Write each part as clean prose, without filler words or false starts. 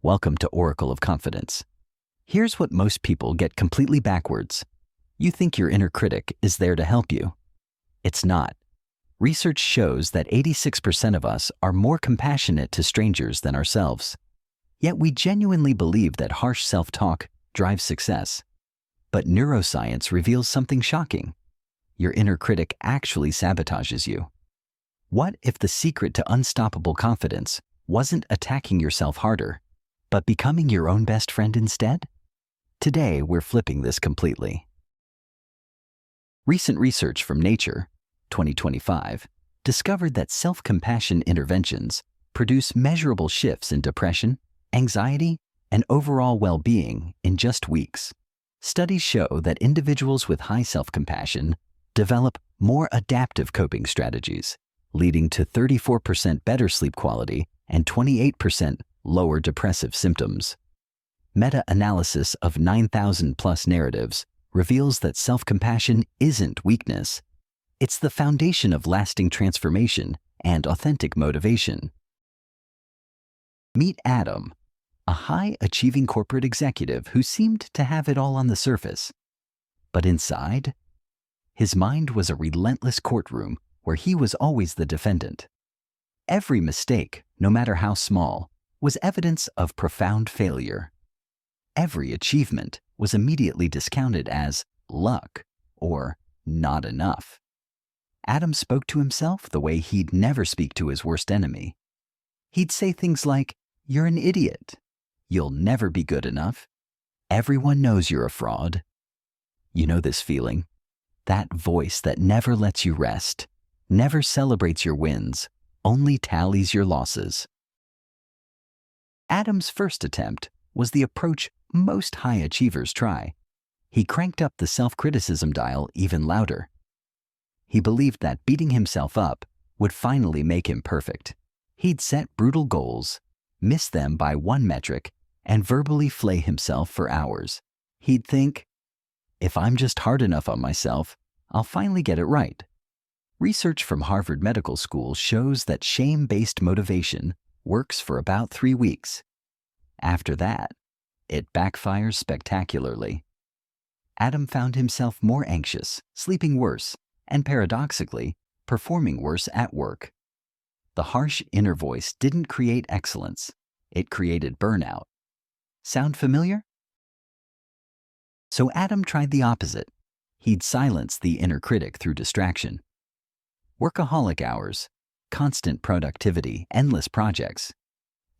Welcome to Oracle of Confidence. Here's what most people get completely backwards. You think your inner critic is there to help you. It's not. Research shows that 86% of us are more compassionate to strangers than ourselves. Yet we genuinely believe that harsh self-talk drives success. But neuroscience reveals something shocking. Your inner critic actually sabotages you. What if the secret to unstoppable confidence wasn't attacking yourself harder, but becoming your own best friend instead? Today, we're flipping this completely. Recent research from Nature, 2025, discovered that self-compassion interventions produce measurable shifts in depression, anxiety, and overall well-being in just weeks. Studies show that individuals with high self-compassion develop more adaptive coping strategies, leading to 34% better sleep quality and 28% lower depressive symptoms. Meta-analysis of 9,000+ narratives reveals that self-compassion isn't weakness. It's the foundation of lasting transformation and authentic motivation. Meet Adam, a high-achieving corporate executive who seemed to have it all on the surface. But inside, his mind was a relentless courtroom where he was always the defendant. Every mistake, no matter how small, was evidence of profound failure. Every achievement was immediately discounted as luck or not enough. Adam spoke to himself the way he'd never speak to his worst enemy. He'd say things like, "You're an idiot. You'll never be good enough. Everyone knows you're a fraud." You know this feeling? That voice that never lets you rest, never celebrates your wins, only tallies your losses. Adam's first attempt was the approach most high achievers try. He cranked up the self-criticism dial even louder. He believed that beating himself up would finally make him perfect. He'd set brutal goals, miss them by one metric, and verbally flay himself for hours. He'd think, if I'm just hard enough on myself, I'll finally get it right. Research from Harvard Medical School shows that shame-based motivation works for about 3 weeks. After that, it backfires spectacularly. Adam found himself more anxious, sleeping worse, and paradoxically, performing worse at work. The harsh inner voice didn't create excellence, it created burnout. Sound familiar? So Adam tried the opposite. He'd silence the inner critic through distraction. Workaholic hours, constant productivity, endless projects.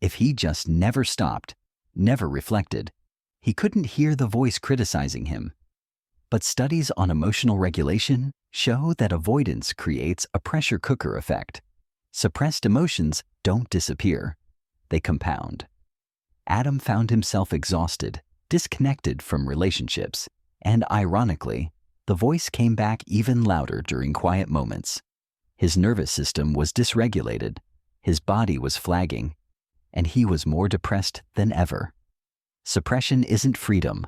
If he just never stopped, never reflected, he couldn't hear the voice criticizing him. But studies on emotional regulation show that avoidance creates a pressure cooker effect. Suppressed emotions don't disappear, they compound. Adam found himself exhausted, disconnected from relationships, and ironically, the voice came back even louder during quiet moments. His nervous system was dysregulated, his body was flagging, and he was more depressed than ever. Suppression isn't freedom.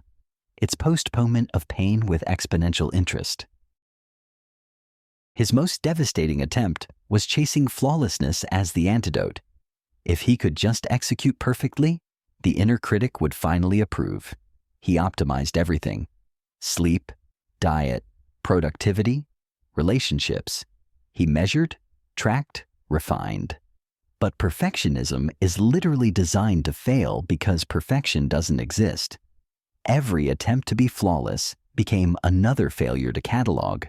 It's postponement of pain with exponential interest. His most devastating attempt was chasing flawlessness as the antidote. If he could just execute perfectly, the inner critic would finally approve. He optimized everything: sleep, diet, productivity, relationships. He measured, tracked, refined. But perfectionism is literally designed to fail because perfection doesn't exist. Every attempt to be flawless became another failure to catalog.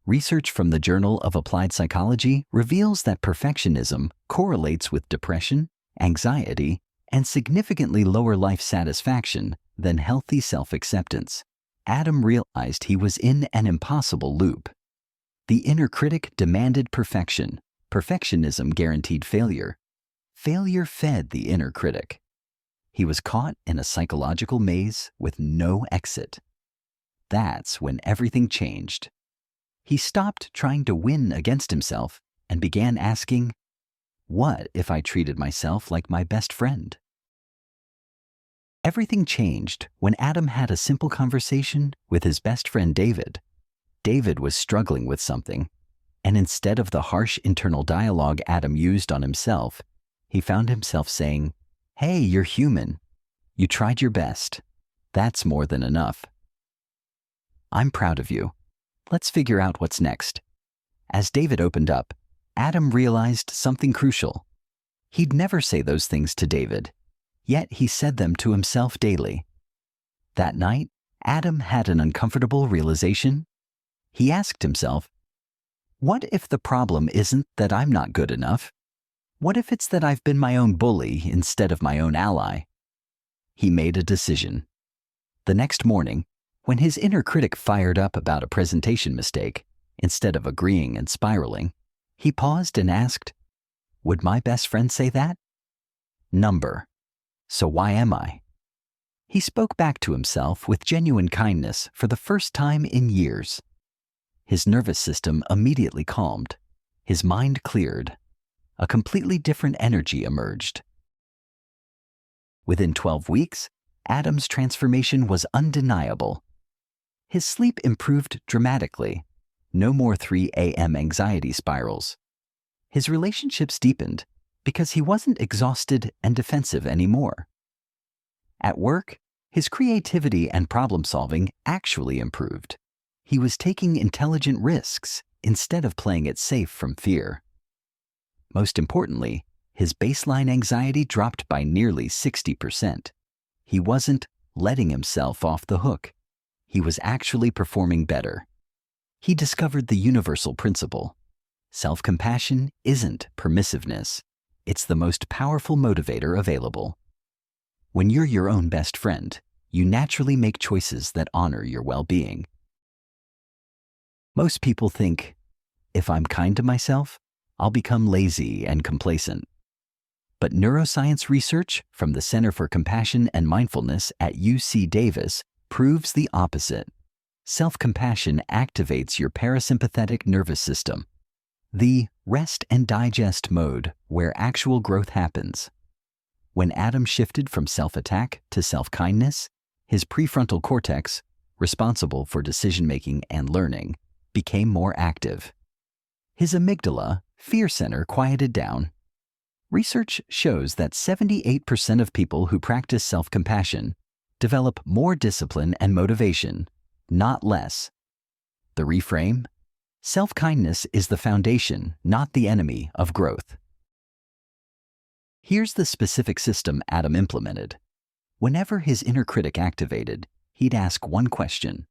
Research from the Journal of Applied Psychology reveals that perfectionism correlates with depression, anxiety, and significantly lower life satisfaction than healthy self-acceptance. Adam realized he was in an impossible loop. The inner critic demanded perfection. Perfectionism guaranteed failure. Failure fed the inner critic. He was caught in a psychological maze with no exit. That's when everything changed. He stopped trying to win against himself and began asking, what if I treated myself like my best friend? Everything changed when Adam had a simple conversation with his best friend David. David was struggling with something, and instead of the harsh internal dialogue Adam used on himself, he found himself saying, Hey, you're human. You tried your best. That's more than enough. I'm proud of you. Let's figure out what's next. As David opened up, Adam realized something crucial. He'd never say those things to David, yet he said them to himself daily. That night, Adam had an uncomfortable realization. He asked himself, what if the problem isn't that I'm not good enough? What if it's that I've been my own bully instead of my own ally? He made a decision. The next morning, when his inner critic fired up about a presentation mistake, instead of agreeing and spiraling, he paused and asked, would my best friend say that? Number. So why am I? He spoke back to himself with genuine kindness for the first time in years. His nervous system immediately calmed. His mind cleared. A completely different energy emerged. Within 12 weeks, Adam's transformation was undeniable. His sleep improved dramatically. No more 3 a.m. anxiety spirals. His relationships deepened because he wasn't exhausted and defensive anymore. At work, his creativity and problem-solving actually improved. He was taking intelligent risks instead of playing it safe from fear. Most importantly, his baseline anxiety dropped by nearly 60%. He wasn't letting himself off the hook. He was actually performing better. He discovered the universal principle. Self-compassion isn't permissiveness. It's the most powerful motivator available. When you're your own best friend, you naturally make choices that honor your well-being. Most people think, if I'm kind to myself, I'll become lazy and complacent. But neuroscience research from the Center for Compassion and Mindfulness at UC Davis proves the opposite. Self-compassion activates your parasympathetic nervous system, the rest and digest mode where actual growth happens. When Adam shifted from self-attack to self-kindness, his prefrontal cortex, responsible for decision-making and learning, became more active. His amygdala, fear center, quieted down. Research shows that 78% of people who practice self-compassion develop more discipline and motivation, not less. The reframe? Self-kindness is the foundation, not the enemy, of growth. Here's the specific system Adam implemented. Whenever his inner critic activated, he'd ask one question.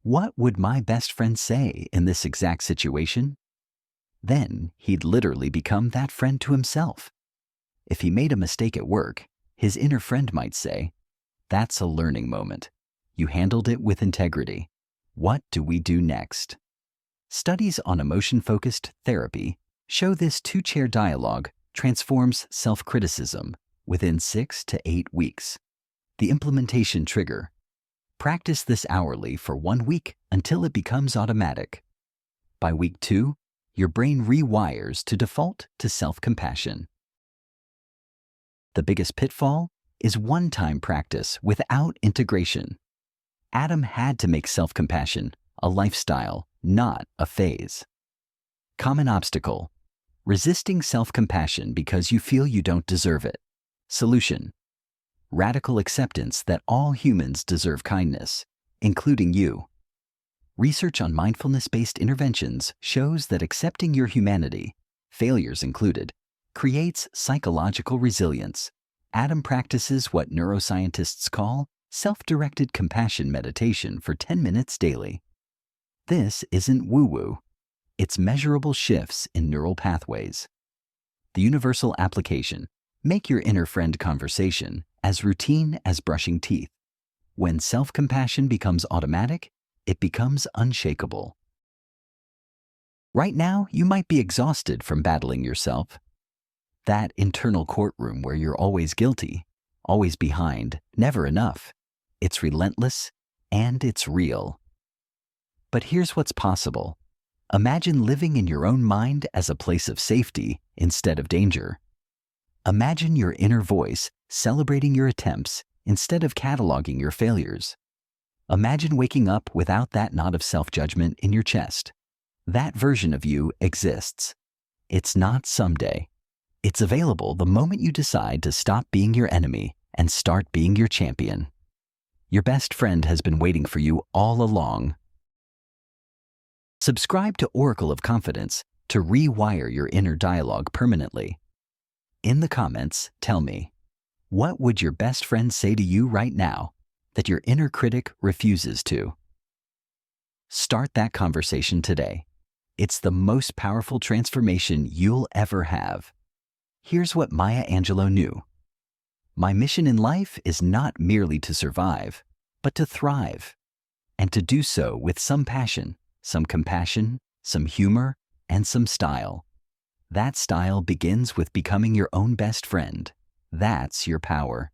What would my best friend say in this exact situation? Then he'd literally become that friend to himself. If he made a mistake at work, his inner friend might say, that's a learning moment. You handled it with integrity. What do we do next? Studies on emotion-focused therapy show this two-chair dialogue transforms self-criticism within 6 to 8 weeks. The implementation trigger. Practice this hourly for 1 week until it becomes automatic. By week 2, your brain rewires to default to self-compassion. The biggest pitfall is one-time practice without integration. Adam had to make self-compassion a lifestyle, not a phase. Common obstacle: resisting self-compassion because you feel you don't deserve it. Solution: radical acceptance that all humans deserve kindness, including you. Research on mindfulness-based interventions shows that accepting your humanity, failures included, creates psychological resilience. Adam practices what neuroscientists call self-directed compassion meditation for 10 minutes daily. This isn't woo-woo. It's measurable shifts in neural pathways. The universal application: make your inner friend conversation as routine as brushing teeth. When self-compassion becomes automatic, it becomes unshakable. Right now, you might be exhausted from battling yourself. That internal courtroom where you're always guilty, always behind, never enough. It's relentless and it's real. But here's what's possible. Imagine living in your own mind as a place of safety instead of danger. Imagine your inner voice celebrating your attempts instead of cataloging your failures. Imagine waking up without that knot of self-judgment in your chest. That version of you exists. It's not someday. It's available the moment you decide to stop being your enemy and start being your champion. Your best friend has been waiting for you all along. Subscribe to Oracle of Confidence to rewire your inner dialogue permanently. In the comments, tell me, what would your best friend say to you right now that your inner critic refuses to? Start that conversation today. It's the most powerful transformation you'll ever have. Here's what Maya Angelou knew. My mission in life is not merely to survive, but to thrive, and to do so with some passion, some compassion, some humor, and some style. That style begins with becoming your own best friend. That's your power.